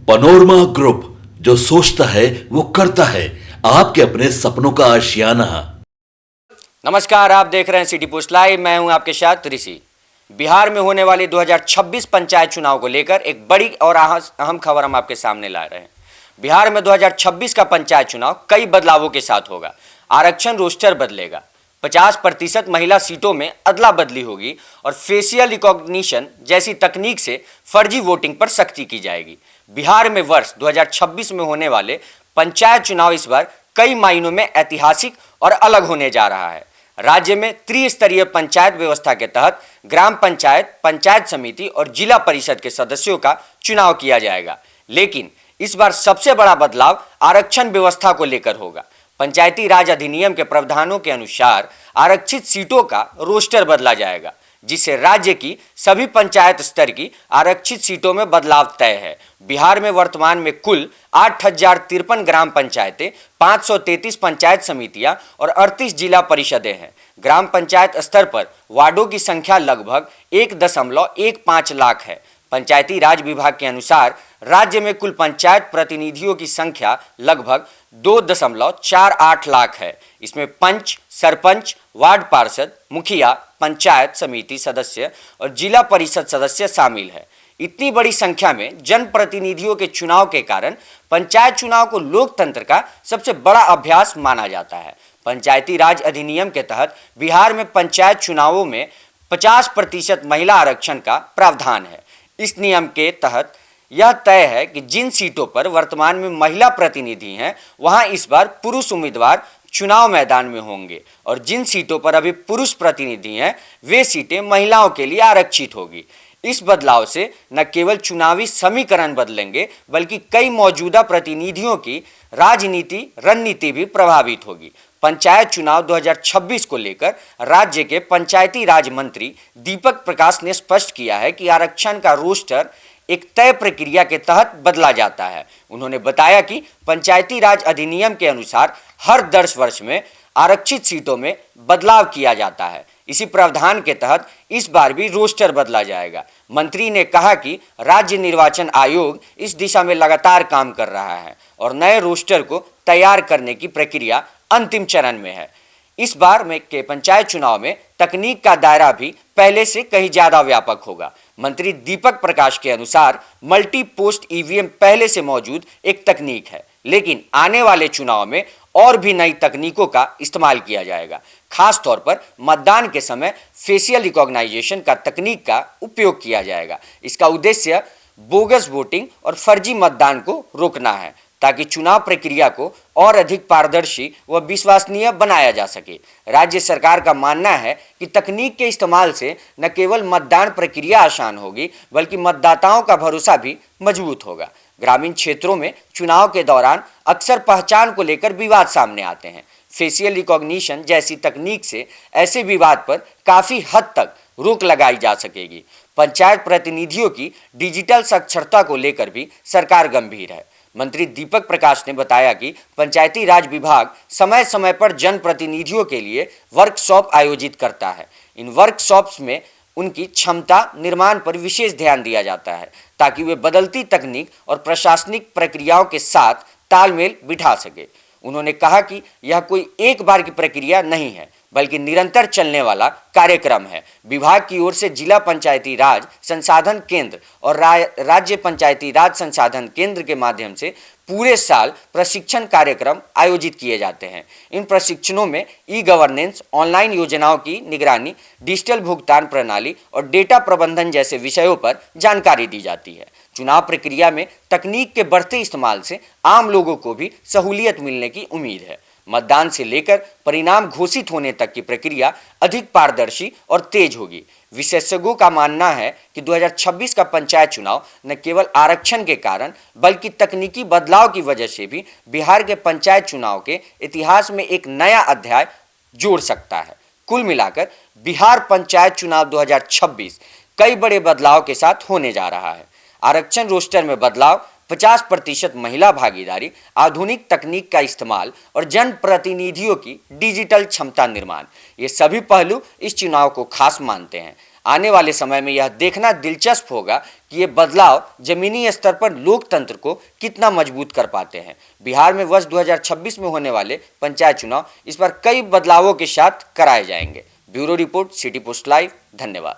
Panorama group, जो सोचता है वो करता है। आपके अपने सपनों का आशियाना। नमस्कार, आप देख रहे हैं सिटी पोस्ट लाइव। मैं हूं आपके साथ ऋषि। बिहार में होने वाली 2026 पंचायत चुनाव को लेकर एक बड़ी और अहम खबर हम आपके सामने ला रहे हैं। बिहार में 2026 का पंचायत चुनाव कई बदलावों के साथ होगा। आरक्षण रोस्टर बदलेगा, 50% महिला सीटों में अदला बदली होगी और फेशियल रिकॉग्निशन जैसी तकनीक से फर्जी वोटिंग पर सख्ती की जाएगी। बिहार में वर्ष 2026 में होने वाले पंचायत चुनाव इस बार कई मायनों में ऐतिहासिक और अलग होने जा रहा है। राज्य में त्रिस्तरीय पंचायत व्यवस्था के तहत ग्राम पंचायत, पंचायत समिति और जिला परिषद के सदस्यों का चुनाव किया जाएगा। लेकिन इस बार सबसे बड़ा बदलाव आरक्षण व्यवस्था को लेकर होगा। पंचायती राज अधिनियम के प्रावधानों के अनुसार आरक्षित सीटों का रोस्टर बदला जाएगा, जिससे राज्य की सभी पंचायत स्तर की आरक्षित सीटों में बदलाव तय है। बिहार में वर्तमान में कुल 8053 ग्राम पंचायतें, 533 पंचायत समितियां और 38 जिला परिषदें हैं। ग्राम पंचायत स्तर पर वार्डों की संख्या लगभग 1.15 लाख है। पंचायती राज विभाग के अनुसार राज्य में कुल पंचायत प्रतिनिधियों की संख्या लगभग 2.48 लाख है। इसमें पंच, सरपंच, वार्ड पार्षद, मुखिया, पंचायत समिति सदस्य और जिला परिषद सदस्य शामिल है। इतनी बड़ी संख्या में जनप्रतिनिधियों के चुनाव के कारण पंचायत चुनाव को लोकतंत्र का सबसे बड़ा अभ्यास माना जाता है। पंचायती राज अधिनियम के तहत बिहार में पंचायत चुनावों में 50% महिला आरक्षण का प्रावधान है। इस नियम के तहत यह तय है कि जिन सीटों पर वर्तमान में महिला प्रतिनिधि हैं, वहां इस बार पुरुष उम्मीदवार चुनाव मैदान में होंगे और जिन सीटों पर अभी पुरुष प्रतिनिधि हैं, वे सीटें महिलाओं के लिए आरक्षित होगी। इस बदलाव से न केवल चुनावी समीकरण बदलेंगे, बल्कि कई मौजूदा प्रतिनिधियों की राजनीति रणनीति भी प्रभावित होगी। पंचायत चुनाव 2026 को लेकर राज्य के पंचायती राज मंत्री दीपक प्रकाश ने स्पष्ट किया है कि आरक्षण का रोस्टर एक तय प्रक्रिया के तहत बदला जाता है। उन्होंने बताया कि पंचायती राज अधिनियम के अनुसार हर 10 वर्ष में आरक्षित सीटों में बदलाव किया जाता है। इसी प्रावधान के तहत इस बार भी रोस्टर बदला जाएगा। मंत्री ने कहा कि राज्य निर्वाचन आयोग इस दिशा में लगातार काम कर रहा है और नए रोस्टर को तैयार करने की प्रक्रिया अंतिम चरण में है। इस बार में के पंचायत चुनाव में तकनीक का दायरा भी पहले से कहीं ज्यादा व्यापक होगा। मंत्री दीपक प्रकाश के अनुसार मल्टी पोस्ट ईवीएम पहले से मौजूद एक तकनीक है, लेकिन आने वाले चुनाव में और भी नई तकनीकों का इस्तेमाल किया जाएगा। खास तौर पर मतदान के समय फेशियल रिकॉग्नाइजेशन का तकनीक का उपयोग किया जाएगा। इसका उद्देश्य बोगस वोटिंग और फर्जी मतदान को रोकना है, ताकि चुनाव प्रक्रिया को और अधिक पारदर्शी व विश्वसनीय बनाया जा सके। राज्य सरकार का मानना है कि तकनीक के इस्तेमाल से न केवल मतदान प्रक्रिया आसान होगी, बल्कि मतदाताओं का भरोसा भी मजबूत होगा। ग्रामीण क्षेत्रों में चुनाव के दौरान अक्सर पहचान को लेकर विवाद सामने आते हैं। फेशियल रिकॉग्निशन जैसी तकनीक से ऐसे विवाद पर काफ़ी हद तक रोक लगाई जा सकेगी। पंचायत प्रतिनिधियों की डिजिटल साक्षरता को लेकर भी सरकार गंभीर है। मंत्री दीपक प्रकाश ने बताया कि पंचायती राज विभाग समय समय पर जनप्रतिनिधियों के लिए वर्कशॉप आयोजित करता है। इन वर्कशॉप्स में उनकी क्षमता निर्माण पर विशेष ध्यान दिया जाता है, ताकि वे बदलती तकनीक और प्रशासनिक प्रक्रियाओं के साथ तालमेल बिठा सके। उन्होंने कहा कि यह कोई एक बार की प्रक्रिया नहीं है, बल्कि निरंतर चलने वाला कार्यक्रम है। विभाग की ओर से जिला पंचायती राज संसाधन केंद्र और राज्य पंचायती राज संसाधन केंद्र के माध्यम से पूरे साल प्रशिक्षण कार्यक्रम आयोजित किए जाते हैं। इन प्रशिक्षणों में ई गवर्नेंस, ऑनलाइन योजनाओं की निगरानी, डिजिटल भुगतान प्रणाली और डेटा प्रबंधन जैसे विषयों पर जानकारी दी जाती है। चुनाव प्रक्रिया में तकनीक के बढ़ते इस्तेमाल से आम लोगों को भी सहूलियत मिलने की उम्मीद है। मतदान से लेकर परिणाम घोषित होने तक की प्रक्रिया अधिक पारदर्शी और तेज होगी। विशेषज्ञों का मानना है कि 2026 का पंचायत चुनाव न केवल आरक्षण के कारण, बल्कि तकनीकी बदलाव की वजह से भी बिहार के पंचायत चुनाव के इतिहास में एक नया अध्याय जोड़ सकता है। कुल मिलाकर बिहार पंचायत चुनाव 2026 कई बड़े बदलाव के साथ होने जा रहा है। आरक्षण रोस्टर में बदलाव, 50% महिला भागीदारी, आधुनिक तकनीक का इस्तेमाल और जनप्रतिनिधियों की डिजिटल क्षमता निर्माण, ये सभी पहलू इस चुनाव को खास मानते हैं। आने वाले समय में यह देखना दिलचस्प होगा कि ये बदलाव जमीनी स्तर पर लोकतंत्र को कितना मजबूत कर पाते हैं। बिहार में वर्ष 2026 में होने वाले पंचायत चुनाव इस पर कई बदलावों के साथ कराए जाएंगे। Bureau report, city post live. धन्यवाद।